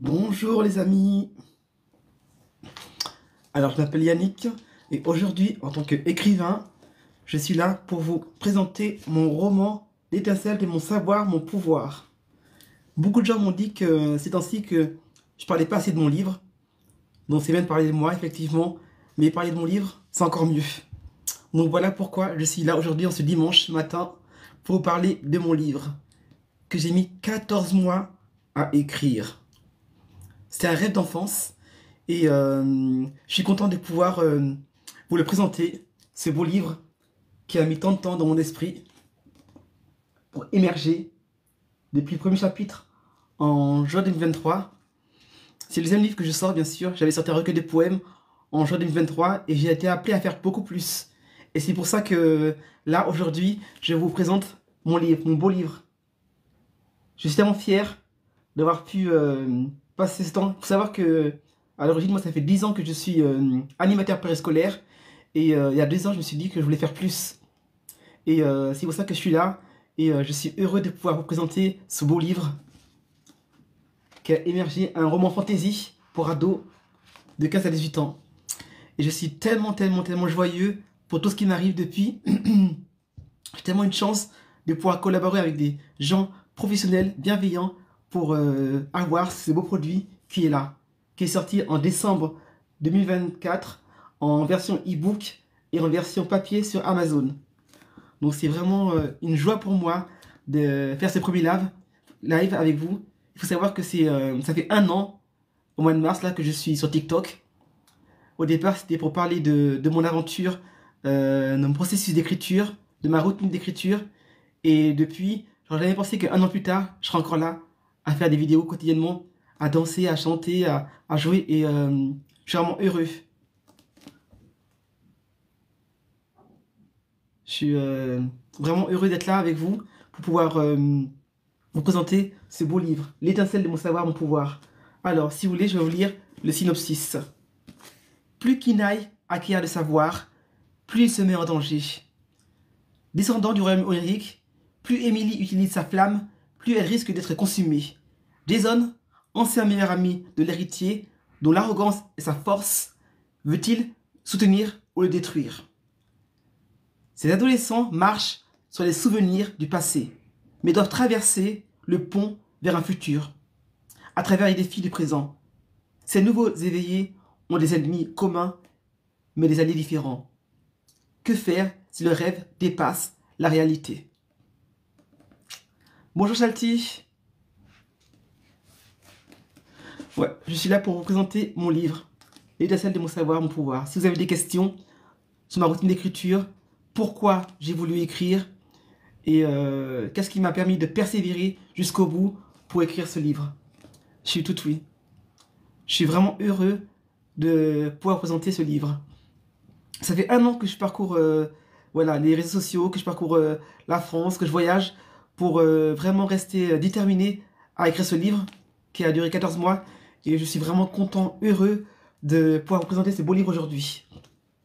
Bonjour les amis. Alors je m'appelle Yannick et aujourd'hui en tant qu'écrivain, je suis là pour vous présenter mon roman L'étincelle de mon savoir, mon pouvoir. Beaucoup de gens m'ont dit que ces temps-ci que je parlais pas assez de mon livre, donc c'est bien de parler de moi effectivement, mais parler de mon livre c'est encore mieux. Donc voilà pourquoi je suis là aujourd'hui en ce dimanche matin pour vous parler de mon livre que j'ai mis 14 mois à écrire. C'est un rêve d'enfance et je suis content de pouvoir vous le présenter, ce beau livre qui a mis tant de temps dans mon esprit pour émerger depuis le premier chapitre en juin 2023. C'est le deuxième livre que je sors, bien sûr. J'avais sorti un recueil de poèmes en juin 2023 et j'ai été appelé à faire beaucoup plus. Et c'est pour ça que là, aujourd'hui, je vous présente mon livre, mon beau livre. Je suis tellement fier d'avoir pu passer ce temps. Il faut savoir que à l'origine, moi, ça fait 10 ans que je suis animateur périscolaire. Et il y a 2 ans, je me suis dit que je voulais faire plus. Et c'est pour ça que je suis là. Et je suis heureux de pouvoir vous présenter ce beau livre qui a émergé, un roman fantasy pour ados de 15 à 18 ans. Et je suis tellement, tellement, tellement joyeux pour tout ce qui m'arrive depuis. J'ai tellement une chance de pouvoir collaborer avec des gens professionnels, bienveillants, pour avoir ce beau produit qui est là, qui est sorti en décembre 2024 en version e-book et en version papier sur Amazon. Donc c'est vraiment une joie pour moi de faire ce premier live avec vous. Il faut savoir que ça fait 1 an, au mois de mars, là, que je suis sur TikTok. Au départ, c'était pour parler de mon aventure, de mon processus d'écriture, de ma routine d'écriture. Et depuis, j'aurais jamais pensé qu'1 an plus tard, je serais encore là, à faire des vidéos quotidiennement, à danser, à chanter, à jouer. Et je suis vraiment heureux. Je suis vraiment heureux d'être là avec vous pour pouvoir vous présenter ce beau livre, L'étincelle de mon savoir, mon pouvoir. Alors, si vous voulez, je vais vous lire le synopsis. Plus Kinaï acquiert de savoir, plus il se met en danger. Descendant du royaume onirique, plus Émilie utilise sa flamme, plus elle risque d'être consumée. Jason, ancien meilleur ami de l'héritier, dont l'arrogance est sa force, veut-il soutenir ou le détruire? Ces adolescents marchent sur les souvenirs du passé, mais doivent traverser le pont vers un futur, à travers les défis du présent. Ces nouveaux éveillés ont des ennemis communs, mais des alliés différents. Que faire si le rêve dépasse la réalité? Bonjour Chalty. Ouais, je suis là pour vous présenter mon livre, L'étincelle de mon savoir, mon pouvoir. Si vous avez des questions sur ma routine d'écriture, pourquoi j'ai voulu écrire et qu'est-ce qui m'a permis de persévérer jusqu'au bout pour écrire ce livre, je suis tout oui. Je suis vraiment heureux de pouvoir présenter ce livre. Ça fait 1 an que je parcours voilà, les réseaux sociaux, que je parcours la France, que je voyage pour vraiment rester déterminé à écrire ce livre qui a duré 14 mois. Et je suis vraiment content, heureux de pouvoir vous présenter ce beau livre aujourd'hui.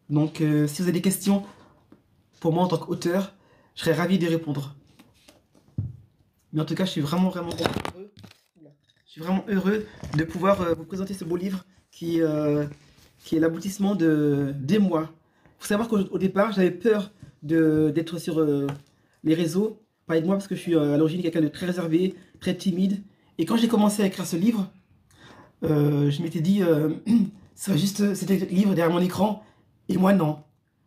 Donc si vous avez des questions pour moi en tant qu'auteur, je serais ravi d'y répondre. Mais en tout cas, je suis vraiment, vraiment heureux. Je suis vraiment heureux de pouvoir vous présenter ce beau livre qui est l'aboutissement des mois. Il faut savoir qu'au départ, j'avais peur d'être sur les réseaux, parler de moi parce que je suis à l'origine quelqu'un de très réservé, très timide. Et quand j'ai commencé à écrire ce livre, je m'étais dit, c'était le livre derrière mon écran, et moi non.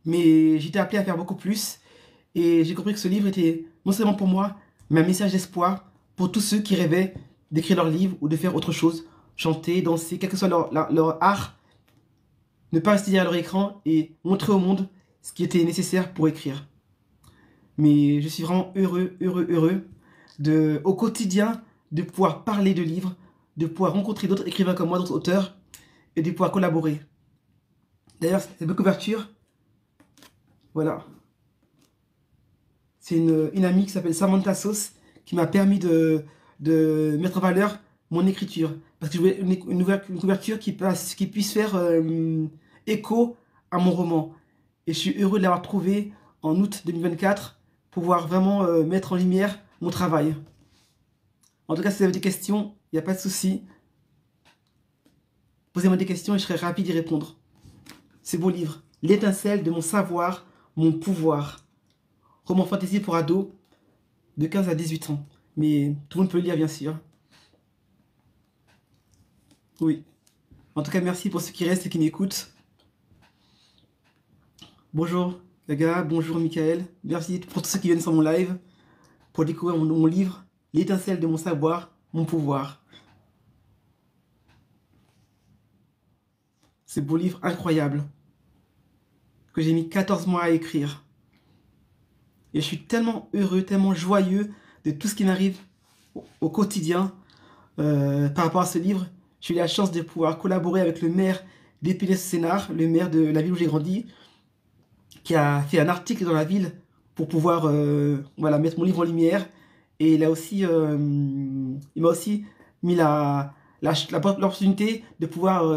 Mais j'étais appelé à faire beaucoup plus, et j'ai compris que ce livre était non seulement pour moi, mais un message d'espoir pour tous ceux qui rêvaient d'écrire leur livre ou de faire autre chose, chanter, danser, quel que soit leur art, ne pas rester derrière leur écran et montrer au monde ce qui était nécessaire pour écrire. Mais je suis vraiment heureux, heureux, heureux au quotidien de pouvoir parler de livres, de pouvoir rencontrer d'autres écrivains comme moi, d'autres auteurs, et de pouvoir collaborer. D'ailleurs, cette belle couverture, voilà. C'est une amie qui s'appelle Samantha Sauce qui m'a permis de mettre en valeur mon écriture. Parce que je voulais une couverture qui puisse faire écho à mon roman. Et je suis heureux de l'avoir trouvé en août 2024 pour pouvoir vraiment mettre en lumière mon travail. En tout cas, si vous avez des questions, il n'y a pas de souci. Posez-moi des questions et je serai ravi d'y répondre. Ce beau livre, L'étincelle de mon savoir, mon pouvoir. Roman fantasy pour ados de 15 à 18 ans. Mais tout le monde peut le lire, bien sûr. Oui. En tout cas, merci pour ceux qui restent et qui m'écoutent. Bonjour Gaga, bonjour Michael. Merci pour tous ceux qui viennent sur mon live pour découvrir mon livre, L'étincelle de mon savoir, mon pouvoir. Ce beau livre incroyable que j'ai mis 14 mois à écrire. Et je suis tellement heureux, tellement joyeux de tout ce qui m'arrive au quotidien par rapport à ce livre. J'ai eu la chance de pouvoir collaborer avec le maire d'Épinay-Sénart, le maire de la ville où j'ai grandi, qui a fait un article dans la ville pour pouvoir voilà, mettre mon livre en lumière. Et il m'a aussi mis l'opportunité de pouvoir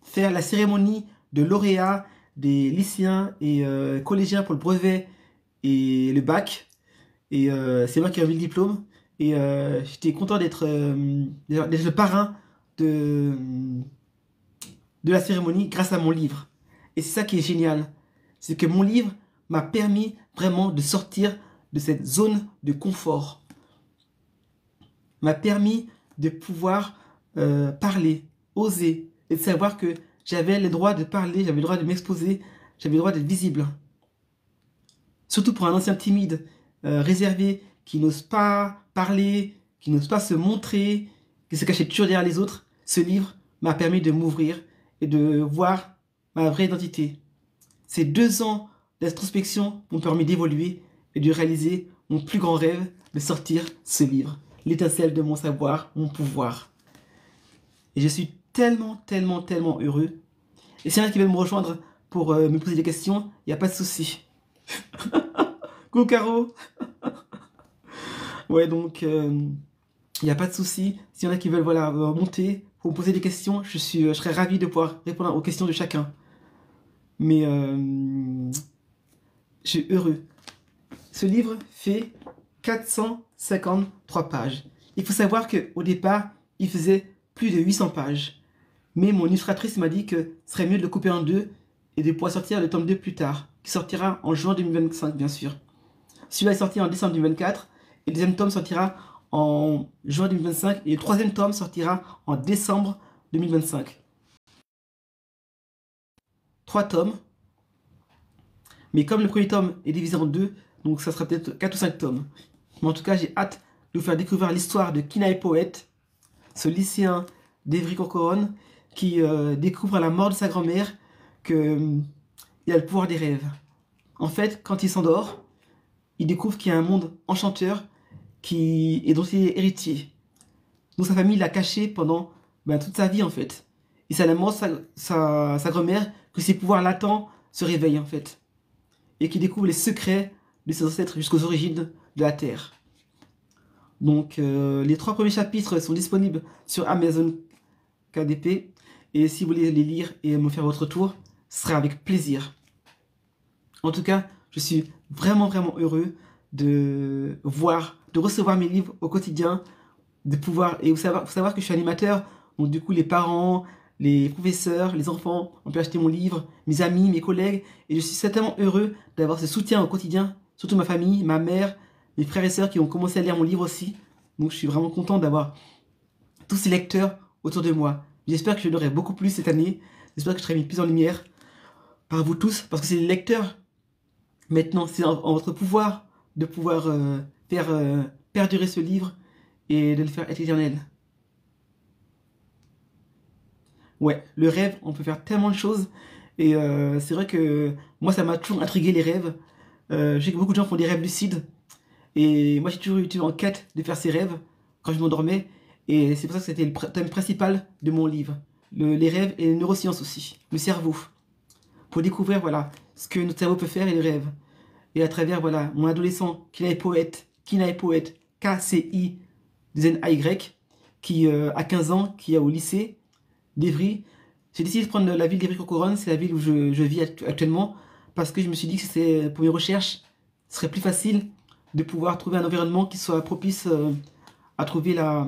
faire la cérémonie de lauréat des lycéens et collégiens pour le brevet et le bac. Et c'est moi qui ai remis le diplôme. Et j'étais content d'être le parrain de la cérémonie grâce à mon livre. Et c'est ça qui est génial. C'est que mon livre m'a permis vraiment de sortir de cette zone de confort. M'a permis de pouvoir parler, oser, et de savoir que j'avais le droit de parler, j'avais le droit de m'exposer, j'avais le droit d'être visible. Surtout pour un ancien timide, réservé, qui n'ose pas parler, qui n'ose pas se montrer, qui se cachait toujours derrière les autres, ce livre m'a permis de m'ouvrir et de voir ma vraie identité. Ces 2 ans d'introspection m'ont permis d'évoluer et de réaliser mon plus grand rêve, de sortir ce livre, L'étincelle de mon savoir, mon pouvoir. Et je suis tellement, tellement, tellement heureux. Et s'il y en a qui veulent me rejoindre pour me poser des questions, il n'y a pas de souci. Coucou Caro. Ouais, donc, il n'y a pas de souci. S'il y en a qui veulent voilà, monter pour me poser des questions, je serais ravi de pouvoir répondre aux questions de chacun. Mais je suis heureux. Ce livre fait 453 pages. Il faut savoir qu'au départ, il faisait plus de 800 pages. Mais mon illustratrice m'a dit que ce serait mieux de le couper en 2 et de pouvoir sortir le tome 2 plus tard, qui sortira en juin 2025, bien sûr. Celui-là est sorti en décembre 2024, et le deuxième tome sortira en juin 2025, et le troisième tome sortira en décembre 2025. 3 tomes. Mais comme le premier tome est divisé en 2, donc ça sera peut-être 4 ou 5 tomes. Mais en tout cas, j'ai hâte de vous faire découvrir l'histoire de Kinae Poète, ce lycéen d'Évry-Courcouronnes qui découvre à la mort de sa grand-mère qu'il a le pouvoir des rêves. En fait, quand il s'endort, il découvre qu'il y a un monde enchanteur dont il est héritier. Donc sa famille l'a caché pendant toute sa vie en fait. Et c'est à la mort de sa grand-mère que ses pouvoirs latents se réveillent en fait. Et qu'il découvre les secrets de ses ancêtres jusqu'aux origines de la Terre. Donc les 3 premiers chapitres sont disponibles sur Amazon KDP. Et si vous voulez les lire et me faire votre tour, ce sera avec plaisir. En tout cas, je suis vraiment, vraiment heureux de recevoir mes livres au quotidien, de pouvoir, et faut savoir que je suis animateur, donc du coup les parents, les professeurs, les enfants ont pu acheter mon livre, mes amis, mes collègues, et je suis tellement heureux d'avoir ce soutien au quotidien, surtout ma famille, ma mère, mes frères et sœurs qui ont commencé à lire mon livre aussi, donc je suis vraiment content d'avoir tous ces lecteurs autour de moi. J'espère que je l'aurai beaucoup plus cette année, j'espère que je serai mis plus en lumière par vous tous, parce que c'est les lecteurs. Maintenant, c'est en votre pouvoir de pouvoir faire perdurer ce livre et de le faire être éternel. Ouais, le rêve, on peut faire tellement de choses. Et c'est vrai que moi, ça m'a toujours intrigué les rêves. Je sais que beaucoup de gens font des rêves lucides. Et moi, j'ai toujours été en quête de faire ces rêves quand je m'endormais. Et c'est pour ça que c'était le thème principal de mon livre. Les rêves et les neurosciences aussi. Le cerveau. Pour découvrir, voilà, ce que notre cerveau peut faire et les rêves. Et à travers, voilà, mon adolescent, Kinae Poète, K-C-I-2-N-A-Y, qui a 15 ans, qui est au lycée d'Évry. J'ai décidé de prendre la ville d'Évry-Courcouronnes, c'est la ville où je vis actuellement, parce que je me suis dit que pour mes recherches, ce serait plus facile de pouvoir trouver un environnement qui soit propice à trouver à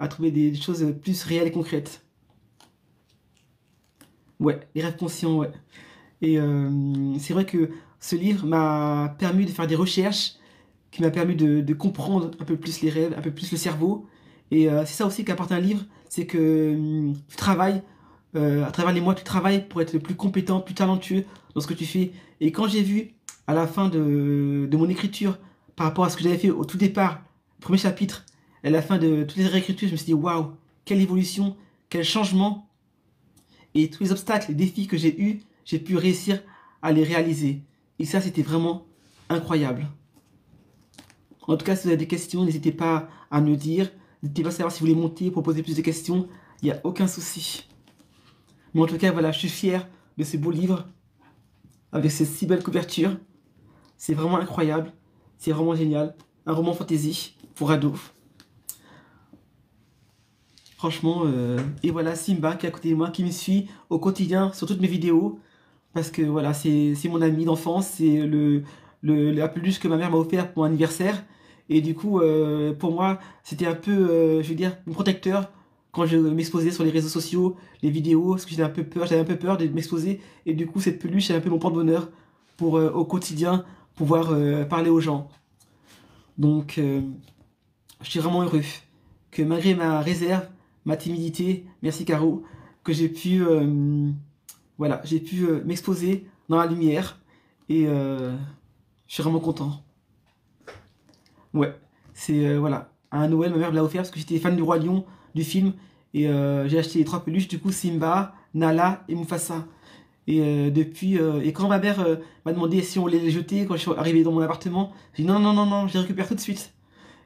trouver des choses plus réelles et concrètes. Ouais, les rêves conscients, ouais. Et c'est vrai que ce livre m'a permis de faire des recherches, qui m'a permis de comprendre un peu plus les rêves, un peu plus le cerveau. Et c'est ça aussi qu'apporte un livre, c'est que tu travailles, à travers les mois, tu travailles pour être le plus compétent, plus talentueux dans ce que tu fais. Et quand j'ai vu, à la fin de mon écriture, par rapport à ce que j'avais fait au tout départ, premier chapitre, et à la fin de toutes les réécritures, je me suis dit, waouh, quelle évolution, quel changement, et tous les obstacles, les défis que j'ai eus, j'ai pu réussir à les réaliser. Et ça, c'était vraiment incroyable. En tout cas, si vous avez des questions, n'hésitez pas à me le dire. N'hésitez pas à savoir si vous voulez monter, proposer plus de questions. Il n'y a aucun souci. Mais en tout cas, voilà, je suis fier de ce beau livre, avec ces si belles couvertures. C'est vraiment incroyable. C'est vraiment génial. Un roman fantasy pour ados. Franchement, et voilà Simba qui est à côté de moi, qui me suit au quotidien sur toutes mes vidéos. Parce que voilà, c'est mon ami d'enfance, c'est la peluche que ma mère m'a offert pour mon anniversaire. Et du coup, pour moi, c'était un peu, je veux dire, mon protecteur quand je m'exposais sur les réseaux sociaux, les vidéos, parce que j'avais un peu peur de m'exposer. Et du coup, cette peluche, c'est un peu mon porte-bonheur pour au quotidien pouvoir parler aux gens. Donc, je suis vraiment heureux que malgré ma réserve, ma timidité, merci Caro, que j'ai pu voilà, j'ai pu m'exposer dans la lumière et je suis vraiment content. Ouais, c'est voilà, à Noël, ma mère me l'a offert parce que j'étais fan du Roi Lion, du film, et j'ai acheté les trois peluches, du coup Simba, Nala et Mufasa. Et depuis, et quand ma mère m'a demandé si on voulait les jeter quand je suis arrivé dans mon appartement, j'ai dit non, non, non, non, je les récupère tout de suite.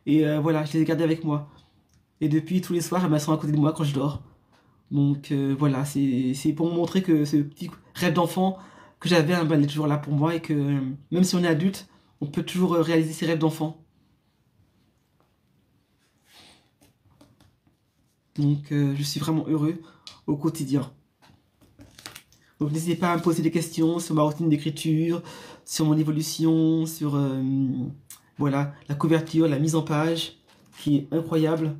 Et voilà, je les ai gardés avec moi. Et depuis, tous les soirs, elle m'assoit à côté de moi quand je dors. Donc voilà, c'est pour me montrer que ce petit rêve d'enfant que j'avais, hein, ben, il est toujours là pour moi et que même si on est adulte, on peut toujours réaliser ses rêves d'enfant. Donc je suis vraiment heureux au quotidien. Donc n'hésitez pas à me poser des questions sur ma routine d'écriture, sur mon évolution, sur voilà, la couverture, la mise en page, qui est incroyable.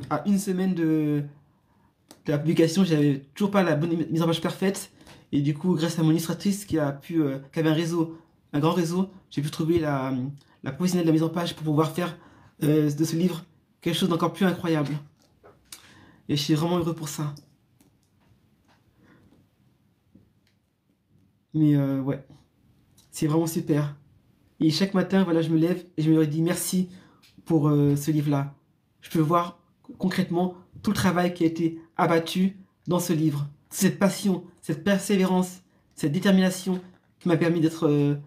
À une semaine de la publication, j'avais toujours pas la bonne mise en page parfaite. Et du coup, grâce à mon illustratrice qui avait un réseau, un grand réseau, j'ai pu trouver la professionnelle de la mise en page pour pouvoir faire de ce livre quelque chose d'encore plus incroyable. Et je suis vraiment heureux pour ça. Mais ouais, c'est vraiment super. Et chaque matin, voilà, je me lève et je me dis merci pour ce livre-là. Je peux voir concrètement tout le travail qui a été abattu dans ce livre. Cette passion, cette persévérance, cette détermination qui m'a permis d'être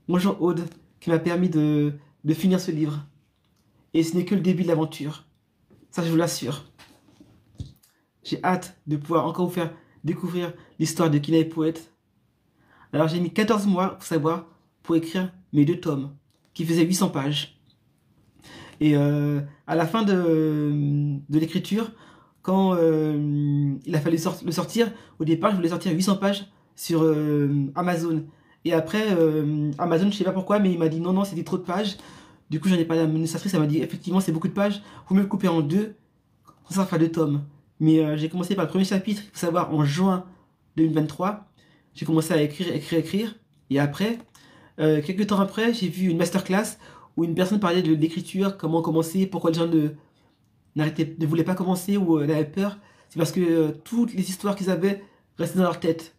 bonjour Aude, qui m'a permis de finir ce livre. Et ce n'est que le début de l'aventure. Ça, je vous l'assure. J'ai hâte de pouvoir encore vous faire découvrir l'histoire de Kina et Poète. Alors, j'ai mis 14 mois, faut savoir, pour écrire mes 2 tomes, qui faisaient 800 pages. Et à la fin de l'écriture, quand il a fallu le sortir, au départ, je voulais sortir 800 pages sur Amazon. Et après, Amazon, je sais pas pourquoi, mais il m'a dit non, non, c'était trop de pages. Du coup, j'en ai parlé à mon illustratrice, elle m'a dit effectivement, c'est beaucoup de pages, vous me le couper en deux, ça fera 2 tomes. Mais j'ai commencé par le premier chapitre, il faut savoir, en juin 2023. J'ai commencé à écrire, écrire, écrire. Et après, quelques temps après, j'ai vu une masterclass où une personne parlait de l'écriture, comment commencer, pourquoi les gens ne voulaient pas commencer ou avaient peur. C'est parce que toutes les histoires qu'ils avaient restaient dans leur tête.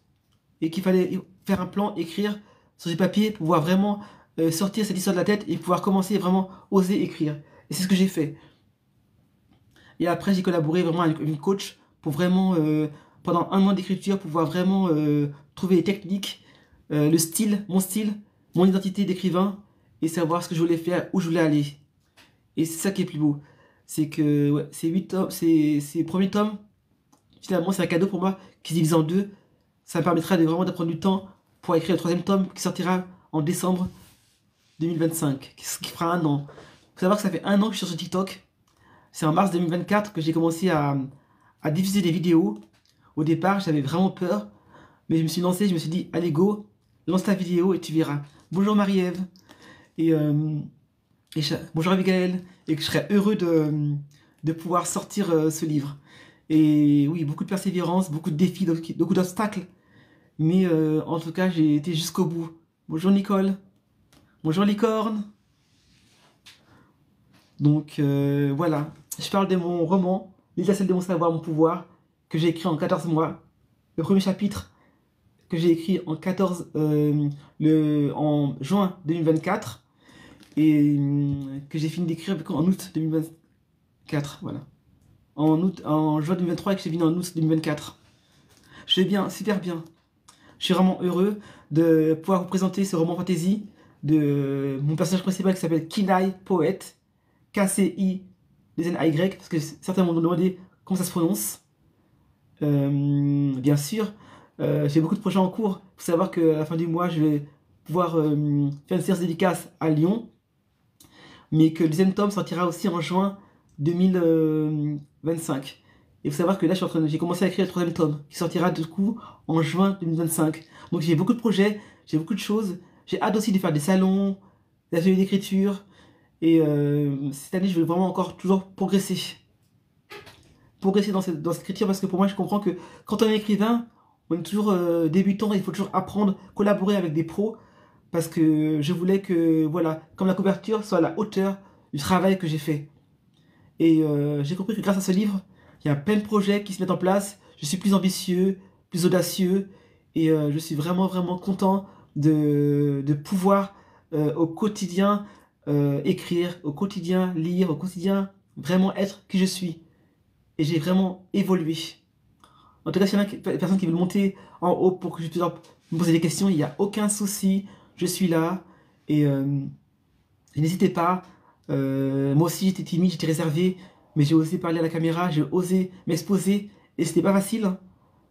Et qu'il fallait faire un plan, écrire sur du papier pour pouvoir vraiment sortir cette histoire de la tête et pouvoir commencer vraiment oser écrire. Et c'est ce que j'ai fait. Et après, j'ai collaboré vraiment avec une coach pour vraiment, pendant un an d'écriture, pouvoir vraiment trouver les techniques, le style, mon identité d'écrivain et savoir ce que je voulais faire, où je voulais aller. Et c'est ça qui est plus beau. C'est que ouais, ces 8 tomes, ces premiers tomes, finalement, c'est un cadeau pour moi qui se divise en deux. Ça me permettra de vraiment de prendre du temps pour écrire le troisième tome qui sortira en décembre 2025, ce qui fera un an. Il faut savoir que ça fait un an que je suis sur TikTok. C'est en mars 2024 que j'ai commencé à diffuser des vidéos. Au départ, j'avais vraiment peur, mais je me suis lancé, je me suis dit, allez go, lance ta vidéo et tu verras. Bonjour Marie-Ève, et, bonjour Abigail, et que je serais heureux de pouvoir sortir ce livre. Et oui, beaucoup de persévérance, beaucoup de défis, beaucoup d'obstacles. Mais en tout cas, j'ai été jusqu'au bout. Bonjour Nicole. Bonjour Licorne. Donc voilà, je parle de mon roman, L'étincelle de mon savoir, mon pouvoir, que j'ai écrit en 14 mois. Le premier chapitre que j'ai écrit en en juin 2024 et que j'ai fini d'écrire en août 2024, voilà. En juin 2023 et que j'ai fini en août 2024. Je vais bien, super bien. Je suis vraiment heureux de pouvoir vous présenter ce roman fantasy de mon personnage principal qui s'appelle Kinai Poète, KCI, des NY, parce que certains m'ont demandé comment ça se prononce. Bien sûr, j'ai beaucoup de projets en cours. Il faut savoir qu'à la fin du mois, je vais pouvoir faire une séance dédicace à Lyon, mais que le deuxième tome sortira aussi en juin 2025. Et il faut savoir que là, j'ai commencé à écrire le troisième tome, qui sortira du coup en juin 2025. Donc j'ai beaucoup de projets, j'ai beaucoup de choses. J'ai hâte aussi de faire des salons, des ateliers d'écriture. Et cette année, je veux vraiment encore toujours progresser. Progresser dans cette écriture, parce que pour moi, je comprends que quand on est écrivain, on est toujours débutant, il faut toujours apprendre, collaborer avec des pros, parce que je voulais que, voilà, comme la couverture soit à la hauteur du travail que j'ai fait. Et j'ai compris que grâce à ce livre, il y a plein de projets qui se mettent en place, je suis plus ambitieux, plus audacieux, et je suis vraiment, vraiment content de pouvoir au quotidien écrire, au quotidien lire, au quotidien vraiment être qui je suis. Et j'ai vraiment évolué. En tout cas, s'il y a des personnes qui veulent monter en haut pour que je puisse me poser des questions, il n'y a aucun souci, je suis là. Et n'hésitez pas. Moi aussi, j'étais timide, j'étais réservé, mais j'ai osé parler à la caméra, j'ai osé m'exposer, et c'était pas facile, hein.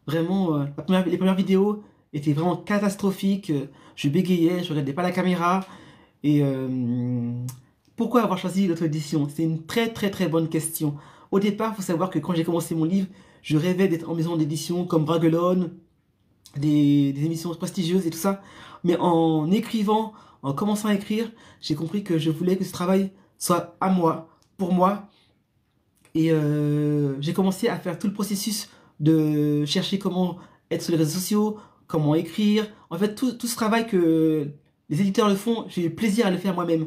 Vraiment, les premières vidéos étaient vraiment catastrophiques. Je bégayais, je regardais pas la caméra. Et pourquoi avoir choisi l'auto-édition? C'est une très très très bonne question. Au départ, il faut savoir que quand j'ai commencé mon livre, je rêvais d'être en maison d'édition comme Bragelonne, des émissions prestigieuses et tout ça. Mais en écrivant, en commençant à écrire, j'ai compris que je voulais que ce travail soit à moi, pour moi. Et j'ai commencé à faire tout le processus de chercher comment être sur les réseaux sociaux, comment écrire. En fait, tout ce travail que les éditeurs le font, j'ai eu plaisir à le faire moi-même.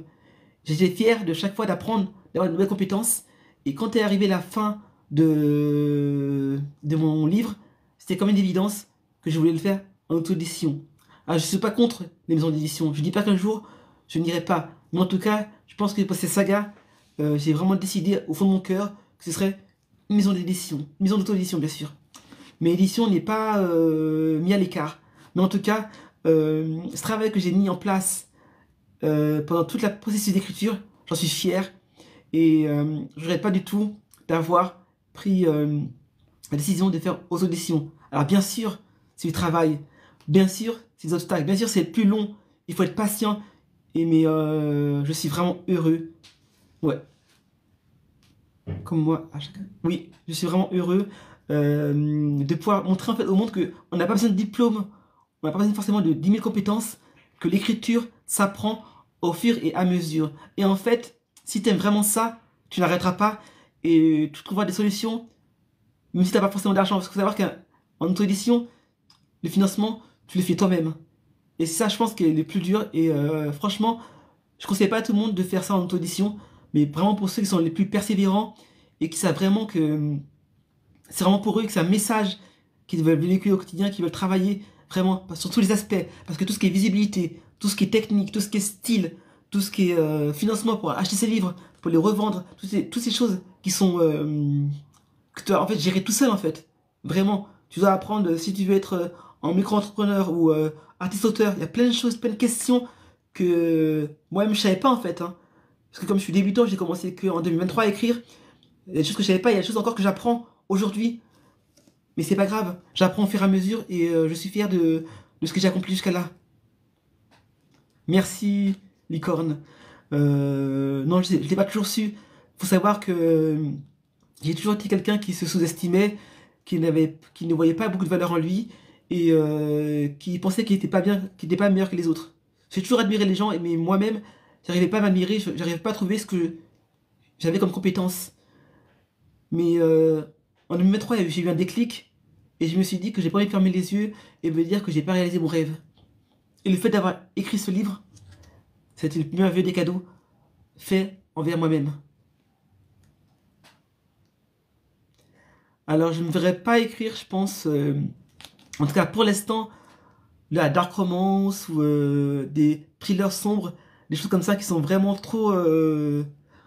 J'étais fier de chaque fois d'apprendre, d'avoir de nouvelles compétences. Et quand est arrivée la fin de mon livre, c'était comme une évidence que je voulais le faire en auto-édition. Alors, je ne suis pas contre les maisons d'édition. Je ne dis pas qu'un jour, je n'irai pas. Mais en tout cas, je pense que pour cette saga, j'ai vraiment décidé au fond de mon cœur que ce serait une maison d'édition. Une maison d'auto-édition, bien sûr. Mais l'édition n'est pas mis à l'écart. Mais en tout cas, ce travail que j'ai mis en place pendant toute la processus d'écriture, j'en suis fier. Et je ne regrette pas du tout d'avoir pris la décision de faire aux auditions. Alors bien sûr, c'est du travail. Bien sûr, c'est des obstacles. Bien sûr, c'est plus long. Il faut être patient. Mais je suis vraiment heureux. Ouais. Comme moi, à chacun. Oui, je suis vraiment heureux de pouvoir montrer en fait au monde qu'on n'a pas besoin de diplôme. On n'a pas besoin forcément de 10 000 compétences. Que l'écriture s'apprend au fur et à mesure. Et en fait, si tu aimes vraiment ça, tu n'arrêteras pas et tu trouveras des solutions, même si tu n'as pas forcément d'argent. Parce qu'il faut savoir qu'en auto-édition, le financement, tu le fais toi-même. Et c'est ça, je pense, qui est le plus dur. Et franchement, je ne conseille pas à tout le monde de faire ça en auto-édition, mais vraiment pour ceux qui sont les plus persévérants et qui savent vraiment que c'est vraiment pour eux, que c'est un message qu'ils veulent véhiculer au quotidien, qu'ils veulent travailler vraiment sur tous les aspects. Parce que tout ce qui est visibilité, tout ce qui est technique, tout ce qui est style, tout ce qui est financement pour acheter ses livres, pour les revendre, toutes ces choses qui sont que tu dois en fait gérer tout seul en fait. Vraiment, tu dois apprendre si tu veux être en micro-entrepreneur ou artiste-auteur. Il y a plein de choses, plein de questions que moi-même je savais pas en fait, hein. Parce que comme je suis débutant, j'ai commencé qu'en 2023 à écrire. Il y a des choses que je savais pas, il y a des choses encore que j'apprends aujourd'hui. Mais c'est pas grave, j'apprends au fur et à mesure et je suis fier de ce que j'ai accompli jusqu'à là. Merci, licorne. Non, je l'ai pas toujours su. Faut savoir que j'ai toujours été quelqu'un qui se sous-estimait, qui ne voyait pas beaucoup de valeur en lui et qui pensait qu'il n'était pas bien, qu'il n'était pas meilleur que les autres. J'ai toujours admiré les gens, mais moi-même, j'arrivais pas à m'admirer, j'arrivais pas à trouver ce que j'avais comme compétence. Mais En 2023, j'ai eu un déclic et je me suis dit que j'ai pas envie de fermer les yeux et me dire que j'ai pas réalisé mon rêve. Et le fait d'avoir écrit ce livre, c'était le plus merveilleux des cadeaux faits envers moi-même. Alors je ne me verrai pas écrire, je pense, en tout cas pour l'instant, la dark romance ou des thrillers sombres, des choses comme ça qui sont vraiment trop,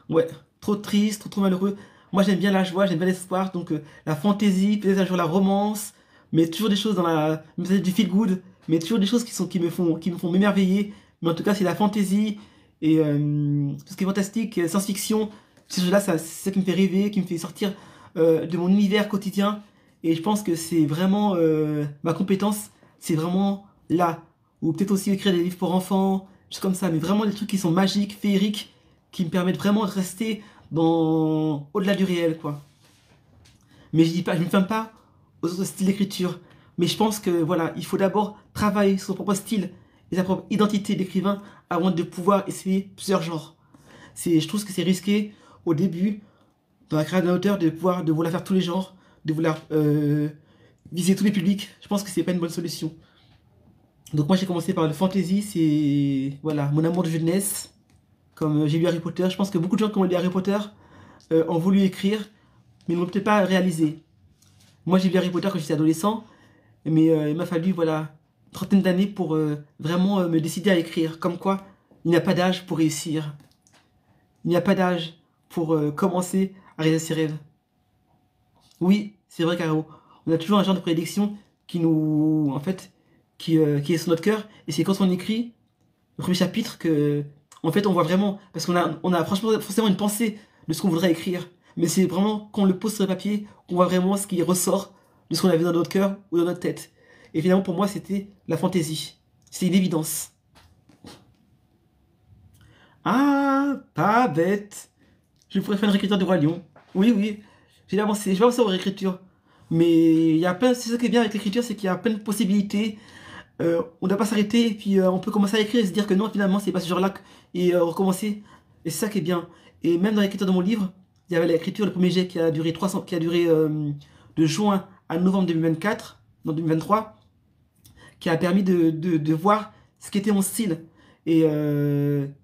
ouais, trop tristes, trop malheureux. Moi j'aime bien la joie, j'aime bien l'espoir, donc la fantasy, peut-être un jour la romance, mais toujours des choses dans la, peut-être du feel good, mais toujours des choses qui me font m'émerveiller. Mais en tout cas c'est la fantasy et tout ce qui est fantastique, science-fiction, ces choses-là, c'est ça qui me fait rêver, qui me fait sortir de mon univers quotidien. Et je pense que c'est vraiment ma compétence, c'est vraiment là. Ou peut-être aussi écrire des livres pour enfants, choses comme ça, mais vraiment des trucs qui sont magiques, féeriques, qui me permettent vraiment de rester dans au-delà du réel, quoi. Mais je dis pas, je ne me ferme pas aux autres styles d'écriture. Mais je pense que voilà, il faut d'abord travailler sur son propre style et sa propre identité d'écrivain avant de pouvoir essayer plusieurs genres. Je trouve que c'est risqué au début, dans la création d'un auteur, de vouloir faire tous les genres, de vouloir viser tous les publics. Je pense que c'est pas une bonne solution. Donc moi j'ai commencé par le fantasy, c'est voilà mon amour de jeunesse. Comme j'ai lu Harry Potter, je pense que beaucoup de gens qui ont lu Harry Potter ont voulu écrire, mais n'ont peut-être pas réalisé. Moi j'ai lu Harry Potter quand j'étais adolescent, mais il m'a fallu voilà une trentaine d'années pour vraiment me décider à écrire. Comme quoi, il n'y a pas d'âge pour réussir. Il n'y a pas d'âge pour commencer à réaliser ses rêves. Oui, c'est vrai, Caro. On a toujours un genre de prédilection qui nous, en fait, qui est sur notre cœur. Et c'est quand on écrit le premier chapitre que, en fait, on voit vraiment, parce on a franchement forcément une pensée de ce qu'on voudrait écrire. Mais c'est vraiment quand on le pose sur le papier qu'on voit vraiment ce qui ressort de ce qu'on avait dans notre cœur ou dans notre tête. Et finalement, pour moi, c'était la fantaisie. C'est une évidence. Ah, pas bête. Je pourrais faire une réécriture du Roi Lion. Oui, oui. Je vais avancer aux réécritures. Mais il y a plein, c'est ça qui est bien avec l'écriture, c'est qu'il y a plein de possibilités. On ne doit pas s'arrêter et puis on peut commencer à écrire et se dire que non, finalement, c'est pas ce genre-là et recommencer. Et c'est ça qui est bien. Et même dans l'écriture de mon livre, il y avait l'écriture, le premier jet qui a duré 300, qui a duré de juin à novembre 2024, non 2023, qui a permis de voir ce qu'était mon style. Et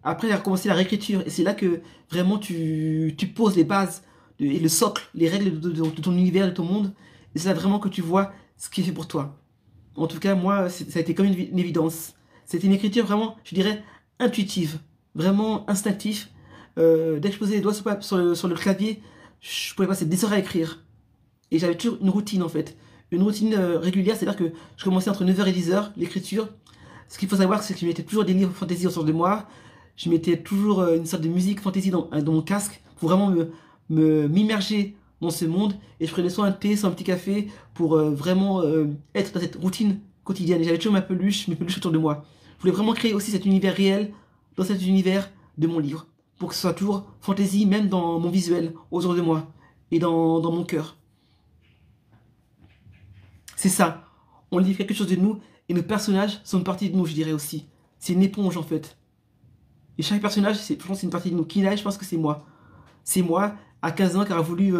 après, il a recommencé la réécriture. Et c'est là que vraiment tu poses les bases et le socle, les règles de ton univers, de ton monde. Et c'est là vraiment que tu vois ce qui est fait pour toi. En tout cas, moi, ça a été comme une évidence. C'était une écriture vraiment, je dirais, intuitive, vraiment instinctive. Dès que je posais les doigts sur le clavier, je pouvais passer des heures à écrire. Et j'avais toujours une routine en fait. Une routine régulière, c'est-à-dire que je commençais entre 9h et 10h l'écriture. Ce qu'il faut savoir, c'est que je mettais toujours des livres fantasy autour de moi. Je mettais toujours une sorte de musique fantasy dans mon casque pour vraiment m'immerger dans ce monde. Et je prenais soit un thé, soit un petit café pour vraiment être dans cette routine quotidienne. Et j'avais toujours mes peluches autour de moi. Je voulais vraiment créer aussi cet univers réel dans cet univers de mon livre. Pour que ce soit toujours fantasy, même dans mon visuel, autour de moi et dans mon cœur. C'est ça. On livre quelque chose de nous et nos personnages sont une partie de nous, je dirais aussi. C'est une éponge en fait. Et chaque personnage, je pense que c'est une partie de nous. Kinaï, je pense que c'est moi. C'est moi, à 15 ans, qui a voulu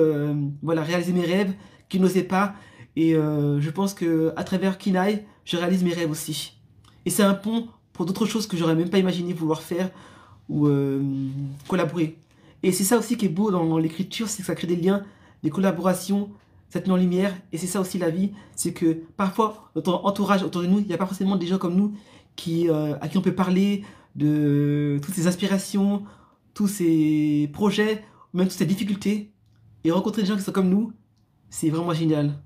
voilà, réaliser mes rêves, qui n'osait pas. Et je pense que à travers Kinaï, je réalise mes rêves aussi. Et c'est un pont pour d'autres choses que j'aurais même pas imaginé vouloir faire ou collaborer. Et c'est ça aussi qui est beau dans l'écriture, c'est que ça crée des liens, des collaborations, ça te met en lumière. Et c'est ça aussi la vie, c'est que parfois, notre entourage autour de nous, il n'y a pas forcément des gens comme nous à qui on peut parler de toutes ces inspirations, tous ces projets, ou même toutes ces difficultés. Et rencontrer des gens qui sont comme nous, c'est vraiment génial.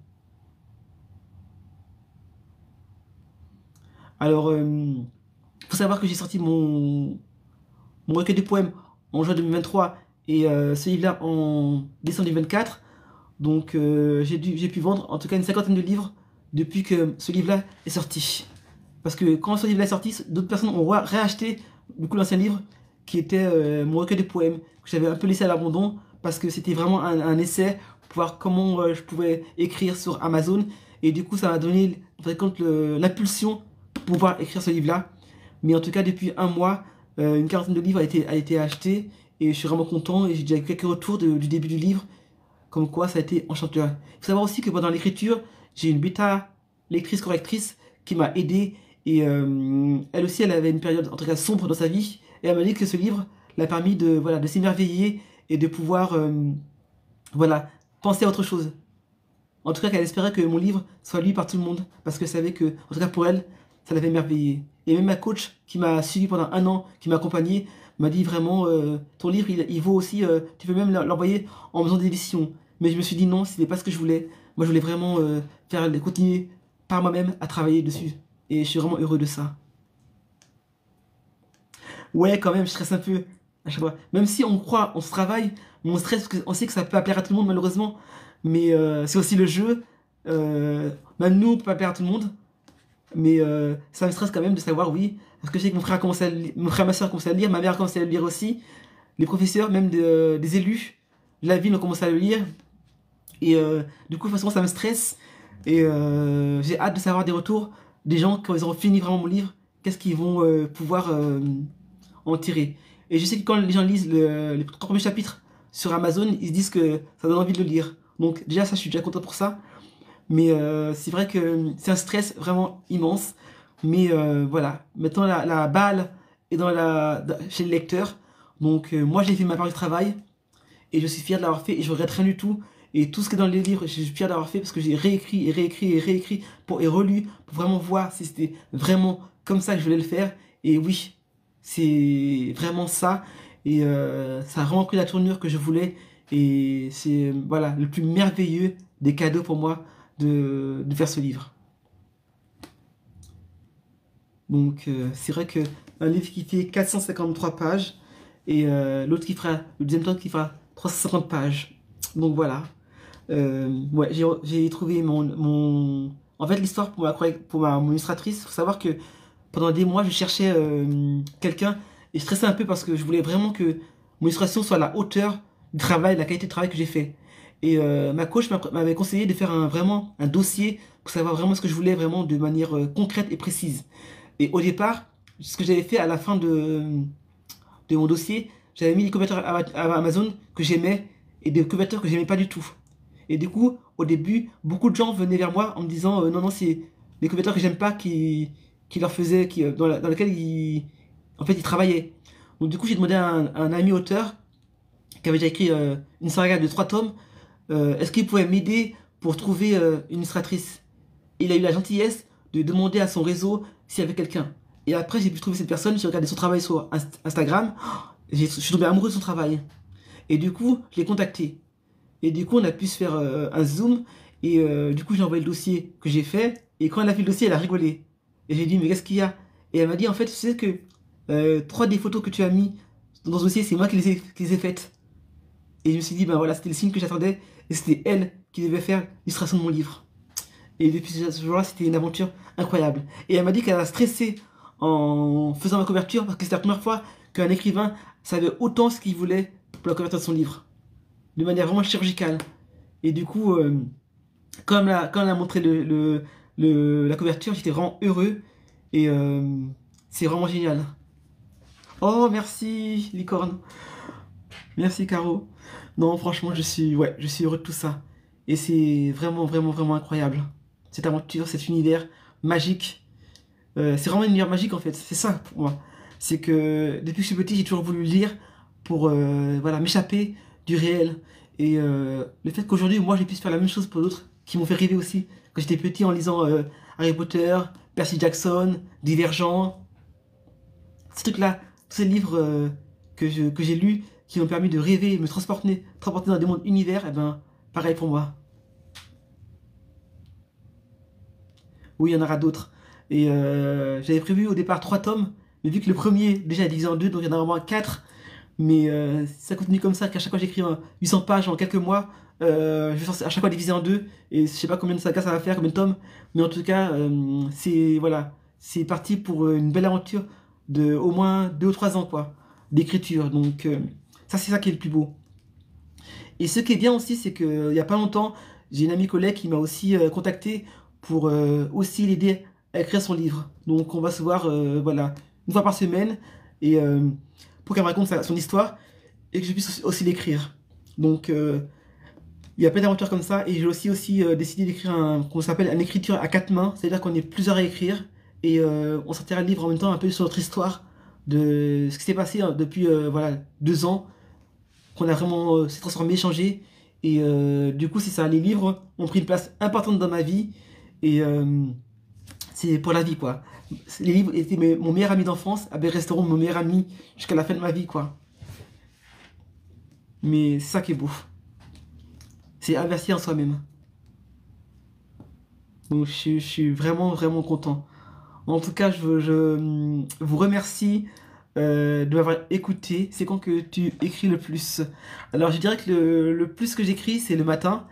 Alors, faut savoir que j'ai sorti mon recueil de poèmes en juin 2023 et ce livre-là en décembre 2024. Donc j'ai pu vendre en tout cas une cinquantaine de livres depuis que ce livre-là est sorti. Parce que quand ce livre-là est sorti, d'autres personnes ont réacheté du coup l'ancien livre qui était mon recueil de poèmes que j'avais un peu laissé à l'abandon parce que c'était vraiment un essai pour voir comment je pouvais écrire sur Amazon. Et du coup ça m'a donné l'impulsion pour pouvoir écrire ce livre-là. Mais en tout cas depuis un mois, une quarantaine de livres a été acheté et je suis vraiment content et j'ai déjà eu quelques retours du début du livre. comme quoi ça a été enchanteur. Il faut savoir aussi que pendant l'écriture, j'ai une bêta lectrice correctrice qui m'a aidé. Et elle aussi, elle avait une période en tout cas sombre dans sa vie. Et elle m'a dit que ce livre l'a permis de, voilà, de s'émerveiller et de pouvoir voilà, penser à autre chose. En tout cas, qu'elle espérait que mon livre soit lu par tout le monde. Parce qu'elle savait que, en tout cas pour elle, ça l'avait émerveillé. Et même ma coach qui m'a suivi pendant 1 an, qui m'a accompagné, m'a dit vraiment, ton livre, il vaut aussi, tu peux même l'envoyer en faisant des éditions. Mais je me suis dit non, ce n'est pas ce que je voulais. Moi, je voulais vraiment continuer par moi-même à travailler dessus. Et je suis vraiment heureux de ça. Ouais, quand même, je stresse un peu à chaque fois. Même si on croit, on se travaille, mais on stresse parce qu'on sait que ça peut pas plaire à tout le monde, malheureusement. Mais c'est aussi le jeu. Même nous, on peut pas plaire à tout le monde. Mais ça me stresse quand même de savoir, oui. Parce que je sais que mon frère a commencé à mon frère et ma soeur ont commencé à le lire, ma mère a commencé à le lire aussi. Les professeurs, même des élus de la ville ont commencé à le lire. Et du coup, forcément, ça me stresse. Et j'ai hâte de savoir des retours des gens quand ils auront fini vraiment mon livre. Qu'est-ce qu'ils vont pouvoir en tirer. Et je sais que quand les gens lisent les 3 premiers chapitres sur Amazon, ils se disent que ça donne envie de le lire. Donc déjà, ça, je suis déjà content pour ça. Mais c'est vrai que c'est un stress vraiment immense. Mais voilà, maintenant la balle est chez le lecteur. Donc moi, j'ai fait ma part du travail. Et je suis fier de l'avoir fait et je regrette rien du tout. Et tout ce qui est dans les livres, je suis fier d'avoir fait parce que j'ai réécrit et réécrit et réécrit et relu pour vraiment voir si c'était vraiment comme ça que je voulais le faire. Et oui, c'est vraiment ça. Et ça a vraiment pris la tournure que je voulais. Et c'est voilà, le plus merveilleux des cadeaux pour moi de faire ce livre. Donc c'est vrai que un livre qui fait 453 pages et l'autre qui fera, le deuxième tome qui fera 350 pages. Donc voilà. Ouais, j'ai trouvé En fait, l'histoire mon illustratrice, il faut savoir que pendant des mois, je cherchais quelqu'un et je stressais un peu parce que je voulais vraiment que mon illustration soit à la hauteur du travail, de la qualité de travail que j'ai fait. Et ma coach m'avait conseillé de faire vraiment un dossier pour savoir vraiment ce que je voulais vraiment de manière concrète et précise. Et au départ, ce que j'avais fait à la fin de mon dossier, j'avais mis des couvertures à Amazon que j'aimais et des couvertures que j'aimais pas du tout. Et du coup, au début, beaucoup de gens venaient vers moi en me disant non, non, c'est les couvertures que j'aime pas qui leur faisaient, dans lesquelles en fait, ils travaillaient. Donc du coup, j'ai demandé à un ami auteur qui avait déjà écrit une saga de 3 tomes, est-ce qu'il pouvait m'aider pour trouver une illustratrice. Et il a eu la gentillesse de demander à son réseau s'il y avait quelqu'un. Et après, j'ai pu trouver cette personne, j'ai regardé son travail sur Instagram, je suis tombé amoureux de son travail. Et du coup, je l'ai contacté. Et du coup, on a pu se faire un zoom. Et du coup, j'ai envoyé le dossier que j'ai fait. Et quand elle a fait le dossier, elle a rigolé. Et j'ai dit, mais qu'est-ce qu'il y a? Et elle m'a dit, en fait, tu sais que 3 des photos que tu as mis dans ce dossier, c'est moi qui les ai faites. Et je me suis dit, ben voilà, c'était le signe que j'attendais. Et c'était elle qui devait faire l'illustration de mon livre. Et depuis ce jour-là, c'était une aventure incroyable. Et elle m'a dit qu'elle a stressé en faisant ma couverture parce que c'était la première fois qu'un écrivain savait autant ce qu'il voulait pour la couverture de son livre. De manière vraiment chirurgicale. Et du coup, quand elle a montré la couverture, j'étais vraiment heureux. Et c'est vraiment génial. Oh, merci, licorne. Merci, Caro. Non, franchement, je suis heureux de tout ça. Et c'est vraiment, vraiment, vraiment incroyable. Cette aventure, cet univers magique. C'est vraiment un univers magique, en fait. C'est ça, pour moi. C'est que, depuis que je suis petit, j'ai toujours voulu lire pour, voilà, m'échapper du réel. Et le fait qu'aujourd'hui, moi, je puisse faire la même chose pour d'autres, qui m'ont fait rêver aussi. Quand j'étais petit, en lisant Harry Potter, Percy Jackson, Divergent. Ces trucs-là, tous ces livres que j'ai lus, qui m'ont permis de rêver, me transporter dans des mondes univers, et ben, pareil pour moi. Oui, il y en aura d'autres. Et j'avais prévu au départ 3 tomes, mais vu que le premier déjà est divisé en 2, donc il y en a vraiment 4. Mais si ça continue comme ça, qu'à chaque fois j'écris 800 pages en quelques mois, je vais à chaque fois diviser en 2, et je sais pas combien de sagas ça va faire, combien de tomes, mais en tout cas, c'est voilà, c'est parti pour une belle aventure de au moins 2 ou 3 ans, quoi, d'écriture. Donc ça, c'est ça qui est le plus beau. Et ce qui est bien aussi, c'est qu'il y a pas longtemps, j'ai une amie collègue qui m'a aussi contacté pour aussi l'aider à écrire son livre. Donc on va se voir voilà, une fois par semaine et pour qu'elle me raconte son histoire et que je puisse aussi l'écrire. Donc Il y a plein d'aventures comme ça, et j'ai aussi décidé d'écrire qu'on s'appelle une écriture à quatre mains, c'est-à-dire qu'on est plusieurs à écrire, et on sortira le livre en même temps un peu sur notre histoire de ce qui s'est passé depuis voilà, 2 ans, qu'on a vraiment s'est transformé, changé, et du coup c'est ça, les livres ont pris une place importante dans ma vie, et c'est pour la vie quoi. Les livres étaient mon meilleur ami d'enfance, ah ben resteront mon meilleur ami jusqu'à la fin de ma vie quoi. Mais c'est ça qui est beau, c'est investir en soi-même. Donc je suis vraiment, vraiment content. En tout cas, je vous remercie de m'avoir écouté. C'est quand que tu écris le plus? Alors, je dirais que le plus que j'écris, c'est le matin.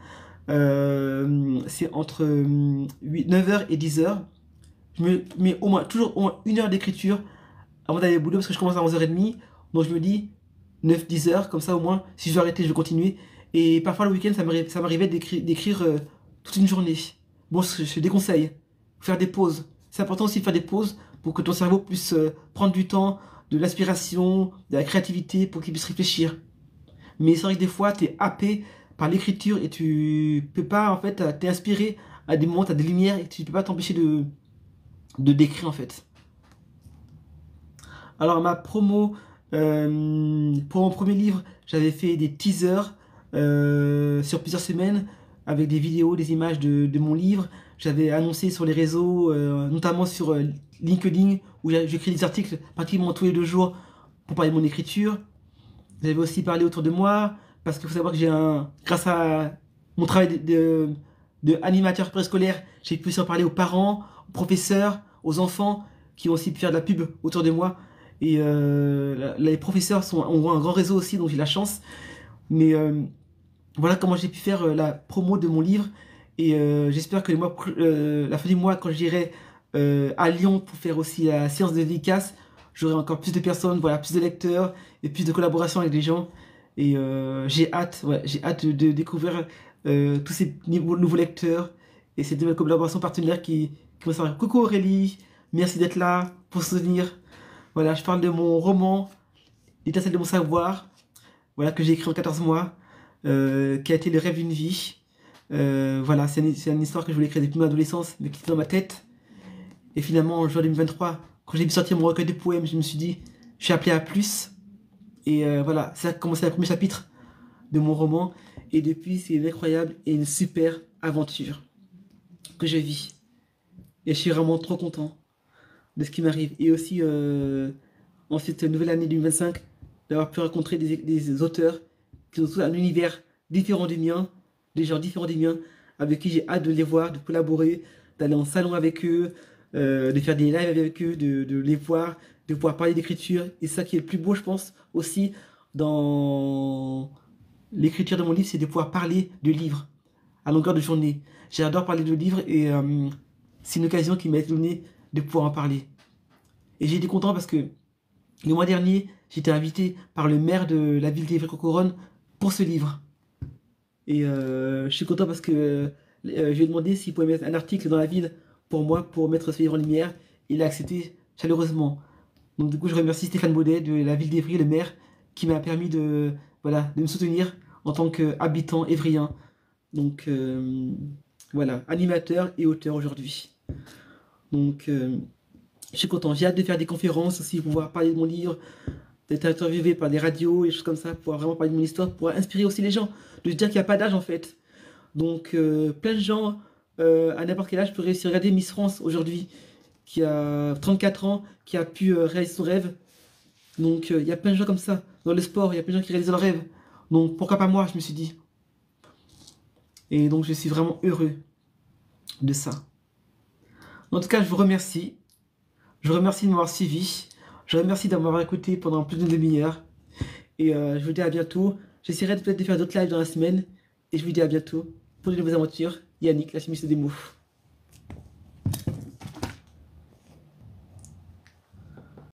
C'est entre 9 h et 10 h. Je me mets au moins, toujours au moins 1 heure d'écriture avant d'aller au boulot parce que je commence à 11 h 30. Donc, je me dis 9-10 h, comme ça au moins, si je veux arrêter, je vais continuer. Et parfois, le week-end, ça m'arrivait d'écrire toute une journée. Bon, je déconseille. Faire des pauses. C'est important aussi de faire des pauses pour que ton cerveau puisse prendre du temps, de l'inspiration, de la créativité, pour qu'il puisse réfléchir. Mais c'est vrai que des fois, tu es happé par l'écriture et tu peux pas, en fait, t'es inspiré à des moments, à des lumières et tu peux pas t'empêcher de décrire, en fait. Alors, ma promo, pour mon premier livre, j'avais fait des teasers sur plusieurs semaines avec des vidéos, des images de mon livre. J'avais annoncé sur les réseaux, notamment sur LinkedIn, où j'écris des articles pratiquement tous les 2 jours pour parler de mon écriture. J'avais aussi parlé autour de moi, parce qu'il faut savoir que grâce à mon travail de animateur préscolaire, j'ai pu en parler aux parents, aux professeurs, aux enfants, qui ont aussi pu faire de la pub autour de moi. Et les professeurs ont un grand réseau aussi, donc j'ai la chance. Mais voilà comment j'ai pu faire la promo de mon livre. Et j'espère que la fin du mois, quand j'irai à Lyon pour faire aussi la séance de dédicace, j'aurai encore plus de personnes, voilà, plus de lecteurs et plus de collaboration avec les gens. Et j'ai hâte, ouais, j'ai hâte de découvrir tous ces nouveaux lecteurs et ces nouvelles collaborations partenaires qui vont s'arrêter. Coucou Aurélie, merci d'être là pour soutenir. Voilà, je parle de mon roman, L'étincelle de mon savoir, voilà, que j'ai écrit en 14 mois, qui a été le rêve d'une vie. Voilà, c'est une histoire que je voulais écrire depuis mon adolescence, mais qui était dans ma tête. Et finalement, en juin 2023, quand j'ai pu sortir mon recueil de poèmes, je me suis dit, je suis appelé à plus. Et voilà, ça a commencé le premier chapitre de mon roman. Et depuis, c'est une incroyable et une super aventure que je vis. Et je suis vraiment trop content de ce qui m'arrive. Et aussi, en cette nouvelle année 2025, d'avoir pu rencontrer des auteurs qui ont tous un univers différent du mien, des gens différents des miens, avec qui j'ai hâte de les voir, de collaborer, d'aller en salon avec eux, de faire des lives avec eux, de les voir, de pouvoir parler d'écriture. Et ça qui est le plus beau, je pense, aussi, dans l'écriture de mon livre, c'est de pouvoir parler de livres à longueur de journée. J'adore parler de livres et c'est une occasion qui m'a été donnée de pouvoir en parler. Et j'ai été content parce que le mois dernier, j'étais invité par le maire de la ville d'Évry-Courcouronnes pour ce livre. Et je suis content parce que je lui ai demandé s'il pouvait mettre un article dans la ville pour moi, pour mettre ce livre en lumière. Il a accepté chaleureusement. Donc du coup, je remercie Stéphane Baudet de la ville d'Évry, le maire, qui m'a permis voilà, de me soutenir en tant qu'habitant évrien. Donc voilà, animateur et auteur aujourd'hui. Donc je suis content. J'ai hâte de faire des conférences aussi, pouvoir parler de mon livre, d'être interviewé par des radios et des choses comme ça, pour vraiment parler de mon histoire, pour inspirer aussi les gens, de se dire qu'il n'y a pas d'âge en fait. Donc plein de gens à n'importe quel âge peuvent réussir. Regardez Miss France aujourd'hui, qui a 34 ans, qui a pu réaliser son rêve. Donc il y a plein de gens comme ça. Dans le sport, il y a plein de gens qui réalisent leur rêve. Donc pourquoi pas moi, je me suis dit. Et donc je suis vraiment heureux de ça. En tout cas, je vous remercie. Je vous remercie de m'avoir suivi. Je vous remercie d'avoir écouté pendant plus d'une demi-heure. Et je vous dis à bientôt. J'essaierai peut-être de faire d'autres lives dans la semaine. Et je vous dis à bientôt pour de nouvelles aventures. Yannick, la chimiste des mots.